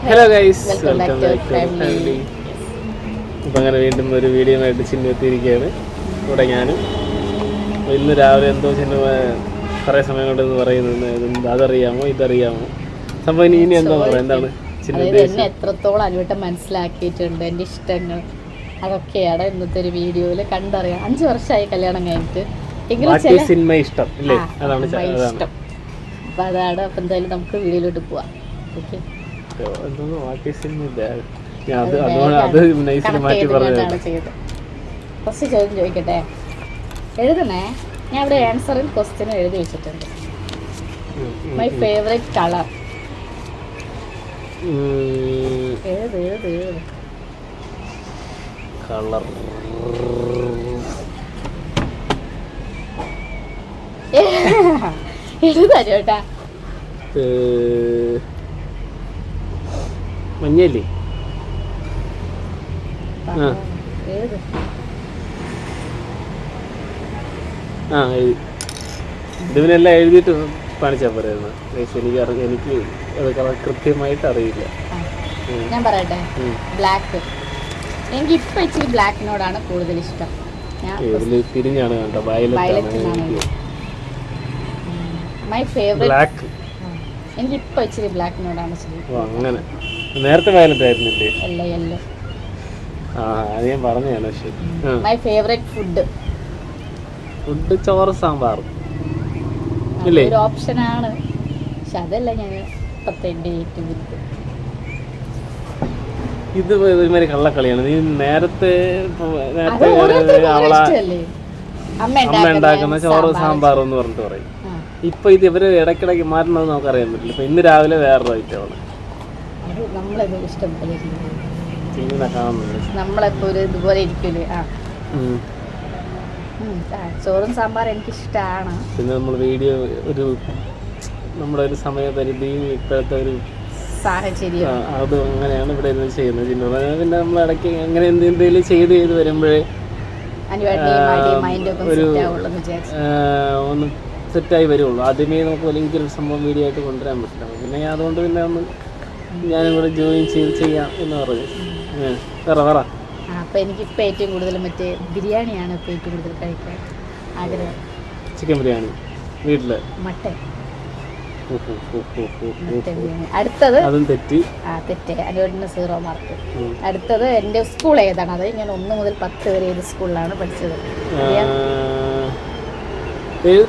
Hello guys, welcome back to family. ഇപ്പം അങ്ങനെ വീണ്ടും ഒരു വീഡിയോ ആയിട്ട് ചിന്നു എത്തിയിരിക്കുകയാണ്. ഇവിടെ ഞാനും ഇന്ന് രാവിലെ എന്തോ ചിന്നു കുറേ സമയം കൊണ്ടെന്ന് പറയുന്നത് അതറിയാമോ ഇതറിയാമോ സംഭവം ഇനി എന്താ പറയുക, എന്താണ് എന്നെ എത്രത്തോളം അനുവട്ടം മനസ്സിലാക്കിയിട്ടുണ്ട്, എൻ്റെ ഇഷ്ടങ്ങൾ അതൊക്കെയാണ് ഇന്നത്തെ ഒരു വീഡിയോയിൽ കണ്ടറിയാം. 5 വർഷമായി കല്യാണം കഴിഞ്ഞിട്ട്, എങ്കിലും സിനിമ ഇഷ്ടം ഇല്ലേ, അതാണ് ഇഷ്ടം. അപ്പം അതാണ്. അപ്പം എന്തായാലും നമുക്ക് വീഡിയോയിലോട്ട് പോവാം. ഓക്കെ, ഫസ്റ്റ് ചോദ്യം ചോദിക്കട്ടെ, എഴുതണേ. ഞാൻ ഇവിടെ ആൻസറിൽ ക്വസ്റ്റ്യൻ എഴുതി വെച്ചിട്ടുണ്ട്. My favourite colour. കളർ എഴുതാ ചേട്ടാ. മഞ്ഞല്ലേ? ഇതിനെല്ലാം എഴുതിയിട്ട് കാണിച്ചാൽ പറയായിരുന്നു. എനിക്ക് അത് കൃത്യമായിട്ട് അറിയില്ല. ഞാൻ പറയട്ടെ, ബ്ലാക്ക്. എനിക്ക് ഇപ്പൊ ഇച്ചിരി ബ്ലാക്കിനോടാണ് കൂടുതൽ ഇഷ്ടം. തിരിഞ്ഞാണ് കണ്ടോ, മൈ ഫേവറേറ്റ്. എനിക്ക് ഇപ്പൊ ഇച്ചിരി ബ്ലാക്കിനോടാണ് ഇഷ്ടം. അങ്ങനെ നേരത്തെ വയലറ്റ് ആയിരുന്നില്ലേ? യെല്ലോ. അത് ഞാൻ പറഞ്ഞതാണ്. മൈ ഫേവറേറ്റ് ഫുഡ് ചോറ് സാമ്പാർ ഒരു ഓപ്ഷനാണ്, പക്ഷെ അതല്ല ഞാൻ ഇപ്പത്തെ എൻ്റെ ഏറ്റവും വലുത്. ഇത് ഒരുമാതിരി കള്ളക്കളിയാണ്. നീ നേരത്തെ അമ്മ ഉണ്ടാക്കുന്ന ചോറ് സാമ്പാർ എന്ന് പറഞ്ഞിട്ട് പറയും. ഇപ്പൊ ഇത് ഇവര് ഇടയ്ക്കിടയ്ക്ക് മാറ്റുന്നത് നമുക്കറിയാൻ പറ്റില്ല. ഇപ്പൊ ഇന്ന് രാവിലെ വേറൊരു ഐറ്റമാണ്. നമ്മളെപ്പോ ഇതുപോലെ ഇരിക്കൂലേ. ചോറും സാമ്പാർ എനിക്ക് ഇഷ്ടമാണ്. പിന്നെ നമ്മൾ വീഡിയോ നമ്മുടെ ഒരു സമയപരിധി, ഇപ്പോഴത്തെ ഒരു സാഹചര്യം അത് അങ്ങനെയാണ് ഇവിടെ ചെയ്യുന്നത്. പിന്നെ നമ്മൾ ഇടയ്ക്ക് അങ്ങനെ എന്തെങ്കിലും ചെയ്ത് വരുമ്പോഴേ ഒന്ന് സെറ്റായി വരുള്ളൂ. ആദ്യമേ നമുക്ക് അല്ലെങ്കിൽ ഒരു സംഭവം വീഡിയോ ആയിട്ട് കൊണ്ടുവരാൻ പറ്റില്ല. പിന്നെ അതുകൊണ്ട് പിന്നെ ഞാനും കൂടെ ജോയിൻ ചെയ്യാം എന്ന് പറഞ്ഞു. പറ. അപ്പോൾ എനിക്കിപ്പോൾ ഏറ്റവും കൂടുതൽ മറ്റേ ബിരിയാണിയാണ് ഇപ്പോൾ ഏറ്റവും കൂടുതൽ കഴിക്കാൻ ആഗ്രഹം. ചിക്കൻ ബിരിയാണി വീട്ടില്, മട്ടൻ ബിരിയാണി. അടുത്തത് അതും തെറ്റ്. അനുവേട്ടന് 0 മാർക്ക്. അടുത്തത് എൻ്റെ സ്കൂൾ ഏതാണ്? അത് ഞാൻ 1 മുതൽ 10 വരെ ഏത് സ്കൂളിലാണ് പഠിച്ചത്?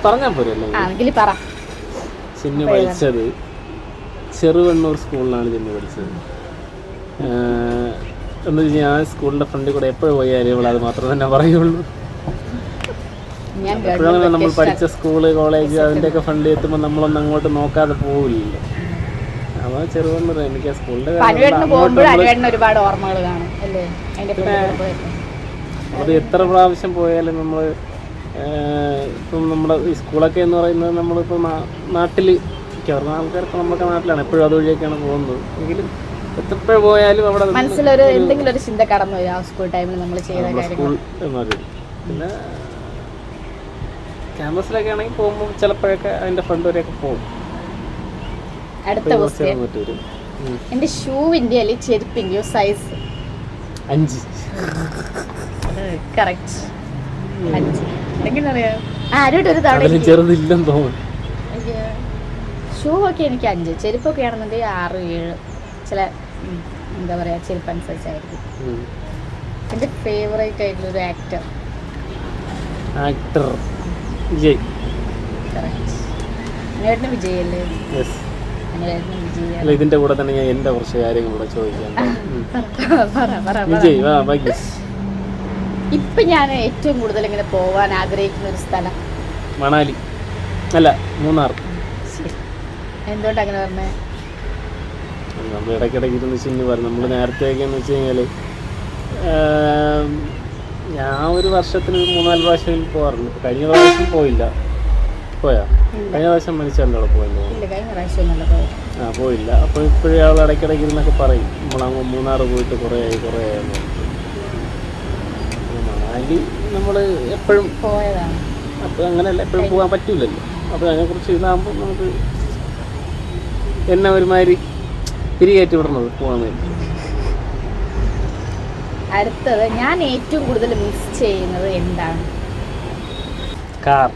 പറഞ്ഞാൽ പോരല്ലോ. എങ്കിൽ പറ. ചിന്നു പഠിച്ചത് ചെറുവണ്ണൂർ സ്കൂളിലാണ് ചിന്നു പഠിച്ചത്. എന്ന് വെച്ചാൽ ഞാൻ സ്കൂളിൻ്റെ ഫ്രണ്ടിൽ കൂടെ എപ്പോഴും പോയാലും ഇവിടെ അത് മാത്രം തന്നെ പറയുള്ളൂ. എപ്പോഴാണ് നമ്മൾ പഠിച്ച സ്കൂള്, കോളേജ് അതിൻ്റെയൊക്കെ ഫ്രണ്ടിൽ എത്തുമ്പോൾ നമ്മളൊന്നും അങ്ങോട്ട് നോക്കാതെ പോവില്ലല്ലോ. അപ്പോൾ ചെറുവണ്ണൂർ എനിക്ക് ആ സ്കൂളിൻ്റെ ഒരുപാട് ഓർമ്മകൾ കാണും. അത് എത്ര പ്രാവശ്യം പോയാലും നമ്മൾ ഇപ്പം നമ്മുടെ ഈ സ്കൂളൊക്കെ എന്ന് പറയുന്നത് നമ്മളിപ്പോൾ നാട്ടിൽ മിക്കവാറും ആൾക്കാർക്ക് നമ്മുടെ നാട്ടിലാണ്, എപ്പോഴും അതുവഴിയൊക്കെയാണ് പോകുന്നത്. എങ്കിലും എപ്പോഴും പോയാലും അവിടെ മനസ്സിലൊരു എന്തെങ്കിലും ഒരു ചിന്ത കടന്നു വരും ആ സ്കൂൾ ടൈമിൽ നമ്മൾ ചെയ്ത കാര്യങ്ങൾ. പിന്നെ ക്യാമ്പസിലൊക്കെ ആണെങ്കിൽ പോകുമ്പോൾ ചിലപ്പോഴൊക്കെ അതിൻ്റെ ഫ്രണ്ട് വരെയൊക്കെ പോകും. അടുത്ത ക്വസ്റ്റ്യൻ, എൻ്റെ ഷൂവിൻ്റെ അല്ലെങ്കിൽ ചെരുപ്പിൻ്റെയോ സൈസ്? 5. കറക്റ്റ്, 5. എങ്ങനെയറിയാം? ആരോട് ഒരു തവണ ചെറുതില്ലെന്ന് തോന്നുന്നു. ഷൂ ഒക്കെ എനിക്ക് 5, ചെരുപ്പൊക്കെ ആണെന്നുണ്ടെങ്കിൽ 6, 7. ചില എന്താ പറയുക, ചെരുപ്പ് അനുസരിച്ചായിരിക്കും. എൻ്റെ ഫേവറേറ്റ് ആയിട്ടുള്ളൊരു ആക്ടർ വിജയ്. കറക്റ്റ്. വിജയ് അല്ലേ? വിജയ്. ഇതിന്റെ കൂടെ തന്നെ ഞാൻ എൻ്റെ കുറച്ച് കാര്യങ്ങൾ കൂടെ ചോദിക്കാം. വിജയ്, ഇപ്പൊ ഞാൻ ഏറ്റവും കൂടുതൽ ഇങ്ങനെ പോവാൻ ആഗ്രഹിക്കുന്ന ഒരു സ്ഥലം മണാലി അല്ല മൂന്നാർ. എന്തുകൊണ്ട് അങ്ങനെ പറഞ്ഞേ? നമ്മൾ ഇടയ്ക്കിടയ്ക്ക് ഇരുന്ന് ചിന്നു പറഞ്ഞു. നമ്മൾ നേരത്തെയൊക്കെ എന്ന് വെച്ച് കഴിഞ്ഞാൽ ഞാൻ ഒരു വർഷത്തിന് 3-4 പ്രാവശ്യം പോകാറുണ്ട്. കഴിഞ്ഞ പ്രാവശ്യം പോയില്ല. പോയാ? കഴിഞ്ഞ പ്രാവശ്യം മനുഷ്യൻ്റെ അവിടെ പോയില്ല. പോയില്ല. അപ്പോൾ ഇപ്പോഴും അവൾ ഇടയ്ക്കിടയ്ക്ക് ഇരുന്നൊക്കെ പറയും നമ്മളങ്ങ് മൂന്നാർ പോയിട്ട് കുറേ ആയെന്ന്. മണാലി നമ്മൾ എപ്പോഴും പോയതാണ്. അപ്പോൾ അങ്ങനെയല്ല, എപ്പോഴും പോകാൻ പറ്റില്ലല്ലോ. അപ്പോൾ അതിനെക്കുറിച്ച് ഇതാകുമ്പോൾ നമുക്ക് എന്നെ ഒരുമാതിരി തിരികേറ്റി വിടുന്നത് പോകാൻ വേണ്ടി. അടുത്തത് ഞാൻ ഏറ്റവും കൂടുതൽ മിസ് ചെയ്യുന്നത് എന്താണ്? കാർ.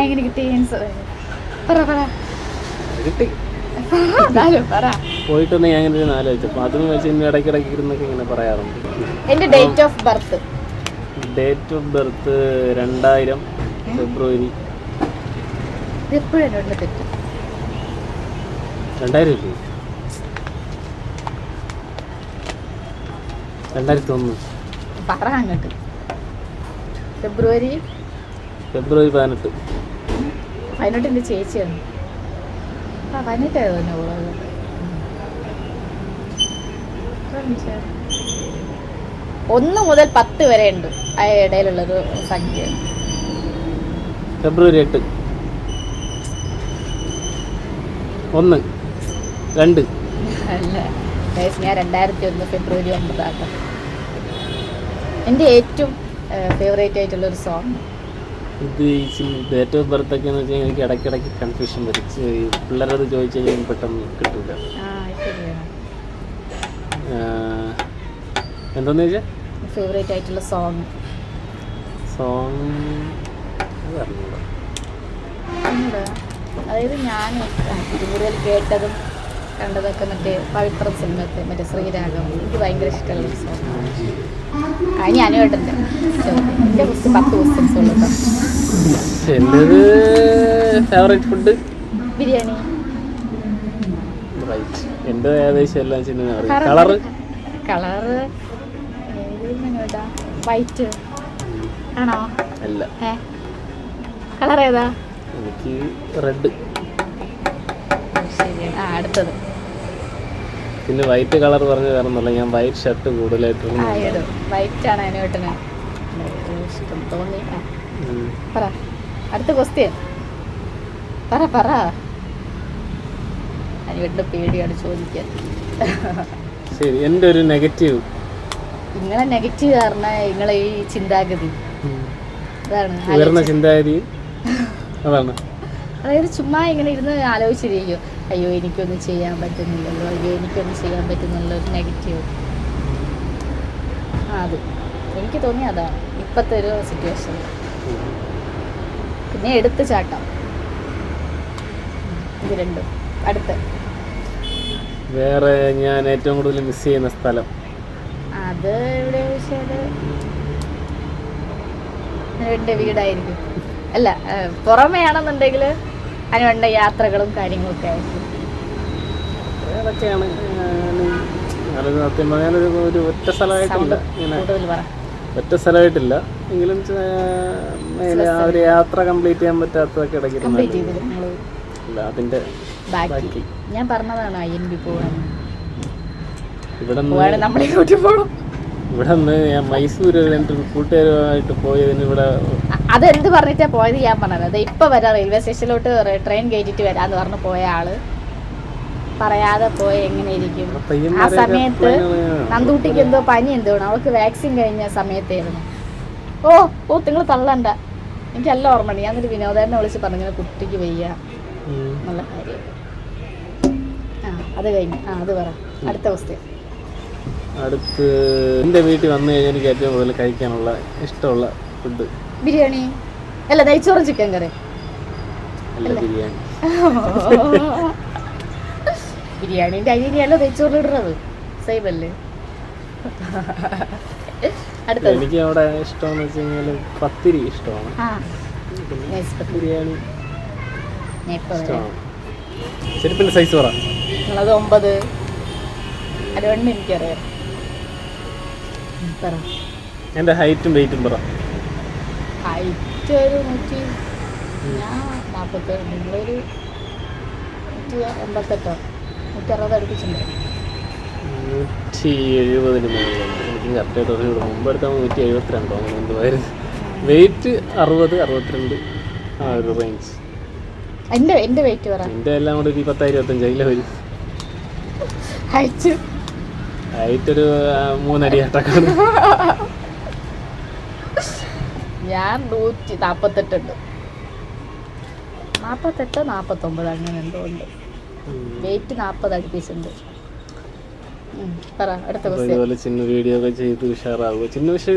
എങ്ങനെ കിട്ടി ആൻസർ? പറ പറ കിട്ടി. പറ. പോയിട്ടൊന്ന് ഞാൻ ഇങ്ങനെ ആലോചിച്ചപ്പോൾ അതിന് വെച്ച് ഇന്ന് ഇടയ്ക്കിടയ്ക്ക് ഇരുന്നൊക്കെ ഇങ്ങനെ പറയാറുണ്ട്. എൻ്റെ date of birth. Date of birth 2000 ഫെബ്രുവരി. എപ്പോഴും എന്നോട് തെറ്റും. 2000 2001. പറ അങ്ങോട്ട്. ഫെബ്രുവരി 18. 18 എൻ്റെ ചേച്ചിയാണ്. 18 തന്നെ ഉള്ളത്. 1 മുതൽ 10 വരെ ഉണ്ട് ആ ഇടയിലുള്ളൊരു സംഖ്യ. ഫെബ്രുവരി 8. 1 2. അല്ല ഗൈസ്, ഞാൻ 2001 ഫെബ്രുവരി 9 ആക്കാം. എൻ്റെ ഏറ്റവും ഫേവറേറ്റ് ആയിട്ടുള്ളൊരു സോങ് ഇത് ഈ ഡേറ്റ് ഓഫ് ബർത്ത് ഒക്കെ എന്ന് വെച്ചാൽ എനിക്ക് ഇടയ്ക്കിടയ്ക്ക് കൺഫ്യൂഷൻ വരും. പിള്ളേരത് ചോദിച്ചു കഴിഞ്ഞാൽ പെട്ടെന്ന് കിട്ടൂല. എന്താന്ന് ചോദിച്ചാൽ ഫേവറേറ്റ് ആയിട്ടുള്ള സോങ് അതായത് ഞാൻ കൂടുതൽ കേട്ടതും കണ്ടതൊക്കെ മറ്റേ പവിത്ര സിനിമത്തെ മറ്റേ ശ്രീരാഗം എനിക്ക് ഭയങ്കര ഇഷ്ടമുള്ള ഒരു സോങ്. ഇനി അനുവേട്ടൻ്റെ എൻ്റെ 10 ക്വസ്റ്റ്യൻസ് ഉള്ളൂ. എൻ്റേത് ഫേവറേറ്റ് ഫുഡ് ബിരിയാണി. റൈറ്റ്. എൻ്റെ ഏകദേശം എല്ലാം സിനിമ. കളറ് വൈറ്റ് ആണോ? അല്ല. കളർ ഏതാ? എനിക്ക് റെഡ്. ശരിയാണ്. അടുത്തത് പിന്നെ വൈറ്റ് കളർ പറഞ്ഞ കാരണമല്ല, ഞാൻ വൈറ്റ് ഷർട്ട് കൂടുതലായിട്ട് വൈറ്റ് ആണ് അനുവേട്ടന് ഇഷ്ടം തോന്നി. പറ അടുത്ത ക്വസ്റ്റ്യൻ. പറ. അനുവേട്ടൻ്റെ പേടിയാണ് ചോദിക്കാൻ. ശരി, എൻ്റെ ഒരു നെഗറ്റീവ്. നിങ്ങളെ നെഗറ്റീവ് കാരണം നിങ്ങളെ ഈ ചിന്താഗതി അതാണ്. ഉയർന്ന ചിന്താഗതി അതാണ്. അതായത് ചുമ്മാ ഇങ്ങനെ ഇരുന്ന് ആലോചിച്ചിരിക്കും, അയ്യോ എനിക്കൊന്നും ചെയ്യാൻ പറ്റുന്നില്ലല്ലോ, അയ്യോ എനിക്കൊന്നും ചെയ്യാൻ പറ്റുന്നില്ല, ഒരു നെഗറ്റീവ്. അത് എനിക്ക് തോന്നി അതാണ് ഇപ്പോഴത്തെ ഒരു സിറ്റുവേഷൻ. പിന്നെ എടുത്ത് ചാട്ടം. ഇത് രണ്ടും. അടുത്ത് വേറെ ഞാൻ ഏറ്റവും കൂടുതൽ മിസ് ചെയ്യുന്ന സ്ഥലം അത് എവിടെ വെച്ചാൽ എൻ്റെ വീടായിരിക്കും. അല്ല, പുറമേ ആണെന്നുണ്ടെങ്കിൽ അതിനുവേണ്ട യാത്രകളും കാര്യങ്ങളൊക്കെ ആയിരിക്കും. അതൊക്കെയാണ്. സത്യം പറയാനൊരു ഒരു ഒറ്റ സ്ഥലമായിട്ടില്ല, ഒറ്റ സ്ഥലമായിട്ടില്ല എങ്കിലും ആ ഒരു യാത്ര കംപ്ലീറ്റ് ചെയ്യാൻ പറ്റാത്തതൊക്കെ ഇടയ്ക്കില്ല. അതിൻ്റെ ബാക്കി ഞാൻ പറഞ്ഞതാണ് INB പോകാൻ. ഇവിടെ ഞാൻ മൈസൂർ കൂട്ടുകാരുമായിട്ട് പോയതിന് ഇവിടെ അതെന്ത് പറഞ്ഞിട്ടാ പോയത് ഞാൻ പറഞ്ഞത്. അത് ഇപ്പൊ വരാം, റെയിൽവേ സ്റ്റേഷനിലോട്ട് ട്രെയിൻ കയറ്റിട്ട് വരാന്ന് പറഞ്ഞു പോയ ആള് പറയാതെ പോയ എങ്ങനെയിരിക്കും? ആ സമയത്ത് നന്ദൂട്ടിക്ക് എന്തോ പനി എന്തോണം, അവൾക്ക് വാക്സിൻ കഴിഞ്ഞ സമയത്തായിരുന്നു. ഓ നിങ്ങൾ തള്ളണ്ട, എനിക്ക് എല്ലാം ഓർമ്മയുണ്ട്. ഞാനൊരു വിനോദേനെ വിളിച്ച് പറഞ്ഞു കുട്ടിക്ക് വയ്യ, നല്ല കാര്യം. അത് കഴിഞ്ഞു. അത് പറ അടുത്ത ക്വസ്റ്റ്യൻ. അടുത്ത് എൻ്റെ വീട്ടിൽ വന്നു കഴിഞ്ഞാൽ എനിക്ക് ഏറ്റവും കൂടുതൽ കഴിക്കാനുള്ള ഇഷ്ടമുള്ള ഫുഡ് ബിരിയാണി. അല്ല, നെയ്ച്ചോറും ചിക്കൻ കറി. അല്ല, ബിരിയാണി. ബിരിയാണീൻ്റെ അരിയല്ലോ നെയ്ച്ചോറിൽ ഇടുന്നത്, സെയിം അല്ലേ? അടുത്തത് എനിക്ക് അവിടെ ഇഷ്ടമെന്ന് വെച്ച് കഴിഞ്ഞാൽ പത്തിരി ഇഷ്ടമാണ്. ബിരിയാണി ഇഷ്ടമാണ്. ചെരുപ്പിൻ്റെ സൈസ് പറ. നിങ്ങളത് 9. അതുകൊണ്ട് എനിക്കറിയാം. പറ. എൻ്റെ ഹൈറ്റും വെയിറ്റും പറ. ഹൈറ്റ് ഒരു 100, ഞാൻ 47, നിങ്ങളൊരു 158, 160 അടുപ്പിച്ചിട്ടുണ്ട്. 170 മുകളിലുണ്ട്. എനിക്ക് കറക്റ്റായിട്ട് അറിഞ്ഞൂടെ. മുമ്പെടുത്താൽ 172 അങ്ങനെ എന്തുമായിരുന്നു. വെയിറ്റ് 60, 62 ആ ഒരു റേഞ്ച്. എൻ്റെ വെയിറ്റ് പറ. എൻ്റെ എല്ലാം കൂടെ 20-25 അതിലെ വരും. ഹൈറ്റ് ഒരു 3 അടി ആട്ടക്കാണ്. ഞാൻ 148 ഉണ്ട്. 48, 49 അങ്ങനെ എന്തോ ഉണ്ട്. വെയിറ്റ് 40 അടുപ്പിച്ചുണ്ട്. അപ്പോൾ ഇതുപോലെ ചിന്ന വീഡിയോ ഒക്കെ ചെയ്ത് ഉഷാറാവുക. ചിന്ന പക്ഷേ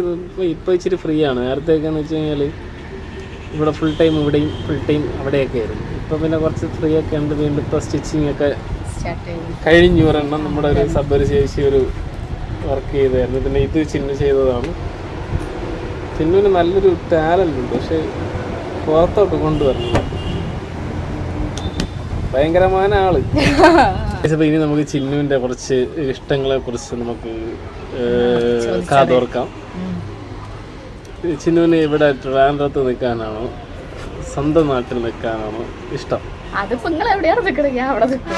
ഇപ്പോൾ ഇച്ചിരി ഫ്രീ ആണ്. നേരത്തെയൊക്കെയെന്ന് വെച്ച് കഴിഞ്ഞാൽ ഇവിടെ ഫുൾ ടൈം ഇവിടെയും ഫുൾ ടൈം അവിടെയൊക്കെ ആയിരുന്നു. ഇപ്പോൾ പിന്നെ കുറച്ച് ഫ്രീ ഒക്കെ ഉണ്ട്. വീണ്ടും ഇപ്പോൾ സ്റ്റിച്ചിങ് ഒക്കെ കഴിഞ്ഞു. ഒരെണ്ണം നമ്മുടെ ഒരു സബ്ബർ ചേച്ചി ഒരു വർക്ക് ചെയ്തായിരുന്നു. പിന്നെ ഇത് ചിന്ന ചെയ്തതാണ്. ചിന്നുവിന് നല്ലൊരു ടാലൻ്റ് ഉണ്ട്, പക്ഷേ പുറത്തോട്ട് കൊണ്ടുവരണം. ഭയങ്കരമായ ആള്. ഇനി നമുക്ക് ചിന്നുവിൻ്റെ കുറച്ച് ഇഷ്ടങ്ങളെ കുറിച്ച് നമുക്ക് കാതോർക്കാം. ചിന്നുവിന് ഇവിടെ ട്രിവാൻഡ്രത്ത് നിൽക്കാനാണോ സ്വന്തം നാട്ടിൽ നിൽക്കാനാണോ ഇഷ്ടം?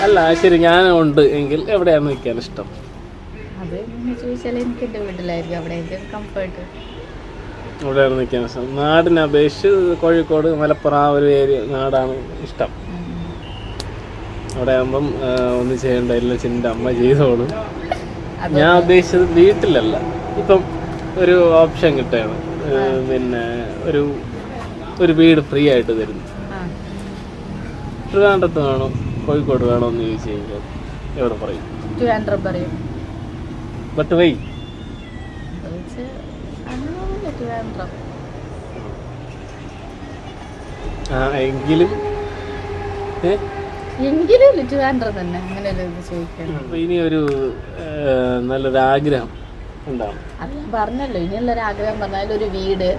അല്ല ശരി, ഞാൻ ഉണ്ട് എങ്കിൽ എവിടെയാണ് നിൽക്കാൻ ഇഷ്ടം? എവിടെയാണ് നിൽക്കാൻ ഇഷ്ടം? നാടിനെ അപേക്ഷിച്ച് കോഴിക്കോട്, മലപ്പുറം ആ ഒരു ഏരിയ നാടാണ് ഇഷ്ടം. അവിടെ ആകുമ്പം ഒന്നും ചെയ്യേണ്ട, എല്ലാം ചിൻ്റെ അമ്മ ചെയ്തോളും. ഞാൻ ഉദ്ദേശിച്ചത് വീട്ടിലല്ല. ഇപ്പം ഒരു ഓപ്ഷൻ കിട്ടുകയാണ്, പിന്നെ ഒരു വീട് ഫ്രീ ആയിട്ട് തരുന്നു. ട്രിവാൻഡ്രത്ത് വേണോ കോഴിക്കോട് വേണോ എന്ന് ചോദിച്ചു കഴിഞ്ഞാൽ എവിടെ പറയും? ട്രിവാൻഡ്രം പറയും. But why? എങ്കിലും ഇനി ഒരു നല്ലൊരു ആഗ്രഹം ഉണ്ടാവും. അത് ഞാൻ പറഞ്ഞല്ലോ, ഇനിയുള്ളൊരു ആഗ്രഹം പറഞ്ഞാൽ ഒരു വീട്,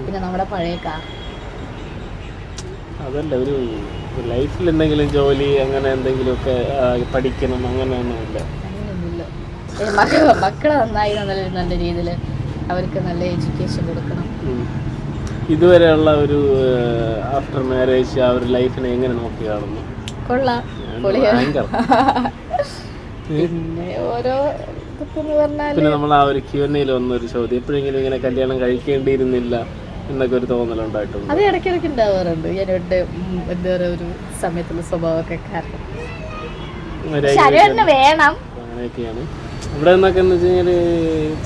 പിന്നെ നമ്മുടെ പഴയ കാർ. അതല്ല, ഒരു ലൈഫിൽ എന്തെങ്കിലും ജോലി അങ്ങനെ എന്തെങ്കിലുമൊക്കെ പഠിക്കണം അങ്ങനെയൊന്നുമില്ല. മക്കളെ നന്നായി നല്ല രീതിയിൽ അവർക്ക് നല്ല എഡ്യൂക്കേഷൻ കൊടുക്കണം. ഇതുവരെയുള്ള ഒരു ആഫ്റ്റർ മാരേജ് ആ ഒരു ലൈഫിനെ എങ്ങനെ നോക്കി കാണുന്നു? കൊള്ളാം, പിന്നെ ഓരോ പിന്നെ നമ്മൾ ആ ഒരു Q&Aയിൽ വന്നൊരു ചോദ്യം, എപ്പോഴെങ്കിലും ഇങ്ങനെ കല്യാണം കഴിക്കേണ്ടിയിരുന്നില്ല എന്നൊക്കെ ഒരു തോന്നലുണ്ടായിട്ടുണ്ട്? അത് ഇടയ്ക്കിടയ്ക്ക് ഉണ്ടാവാറുണ്ട്. ഞാനിവിടെ എന്താ പറയുക, ഒരു സമയത്തുള്ള സ്വഭാവമൊക്കെ കാരണം വേണം അങ്ങനെയൊക്കെയാണ്. ഇവിടെ നിന്നൊക്കെ എന്ന് വെച്ച് കഴിഞ്ഞാൽ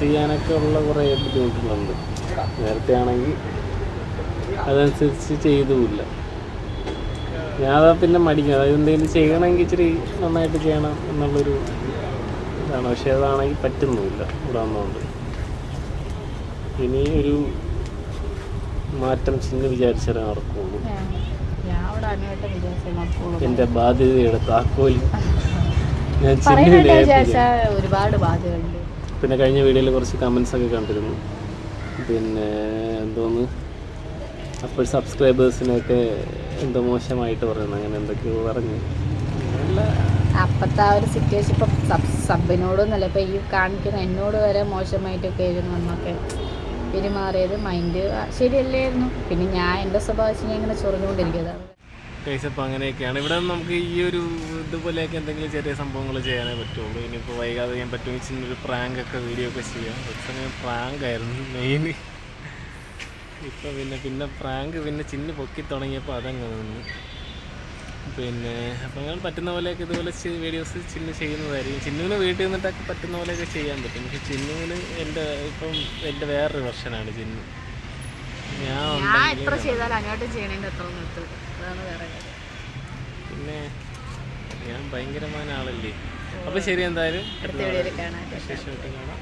ചെയ്യാനൊക്കെ ഉള്ള കുറേ ബുദ്ധിമുട്ടുകളുണ്ട്. നേരത്തെ ആണെങ്കിൽ അതനുസരിച്ച് ചെയ്തുമില്ല. ഞാൻ പിന്നെ മടിക്കും. അതായത് എന്തെങ്കിലും ചെയ്യണമെങ്കിൽ ഇച്ചിരി നന്നായിട്ട് ചെയ്യണം എന്നുള്ളൊരു ഇതാണ്. പക്ഷേ അതാണെങ്കിൽ പറ്റുന്നുമില്ല ഇവിടെ വന്നുകൊണ്ട്. ഇനി ഒരു മാറ്റം ചിന്ന വിചാരിച്ചാലേ നടക്കുള്ളൂ. എൻ്റെ ബാധ്യതയുടെ താക്കോൽ ഞാൻ ചിന്നുവിനെ ഒരുപാട് ബാധ്യതയുണ്ട്. പിന്നെ കഴിഞ്ഞ വീഡിയോയിൽ കുറച്ച് കമൻസ് ഒക്കെ കണ്ടിരുന്നു. പിന്നെ എന്തോന്ന് അപ്പോൾ സബ്സ്ക്രൈബേഴ്സിനൊക്കെ എന്തോ മോശമായിട്ട് പറയുന്നു, അങ്ങനെ എന്തൊക്കെയോ പറഞ്ഞു. അപ്പത്തെ ആ ഒരു സിറ്റുവേഷൻ ഇപ്പം സബിനോടൊന്നല്ല, ഇപ്പം ഈ കാണിക്കുന്ന എന്നോട് വരെ മോശമായിട്ടൊക്കെ ആയിരുന്നു എന്നൊക്കെ പെരുമാറിയത്. മൈൻഡ് ശരിയല്ലായിരുന്നു. പിന്നെ ഞാൻ എൻ്റെ സ്വഭാവം ഞാൻ ഇങ്ങനെ ചൊറിഞ്ഞുകൊണ്ടിരിക്കുന്നതാണ്. അപ്പോൾ അങ്ങനെയൊക്കെയാണ്. ഇവിടെ നമുക്ക് ഈ ഒരു ഇതുപോലെയൊക്കെ എന്തെങ്കിലും ചെറിയ സംഭവങ്ങൾ ചെയ്യാനേ പറ്റുള്ളൂ. ഇനിയിപ്പോൾ വൈകാതെ ചെയ്യാൻ പറ്റുമെങ്കിൽ ചിന്നൊരു പ്രാങ്കൊക്കെ വീഡിയോ ഒക്കെ ചെയ്യാം. പക്ഷേ പ്രാങ്കായിരുന്നു മെയിൻ. ഇപ്പോൾ പിന്നെ പ്രാങ്ക് പിന്നെ ചിന്ന് പൊക്കി തുടങ്ങിയപ്പോൾ അതങ്ങ് നിന്ന്. പിന്നെ അപ്പം ഞങ്ങൾ പറ്റുന്ന പോലെയൊക്കെ ഇതുപോലെ വീഡിയോസ് ചിന്നു ചെയ്യുന്നതായിരിക്കും. ചിന്നുവിന് വീട്ടിൽ നിന്നിട്ടൊക്കെ പറ്റുന്ന പോലെയൊക്കെ ചെയ്യാൻ പറ്റും. പക്ഷെ ചിന്നുവിന് ഇപ്പം എൻ്റെ വേറൊരു വെർഷനാണ് ചിന്നു. പിന്നെ ഞാൻ ഭയങ്കരമായ ആളല്ലേ. അപ്പോൾ ശരി, എന്തായാലും വിശേഷമായിട്ട് കാണാം.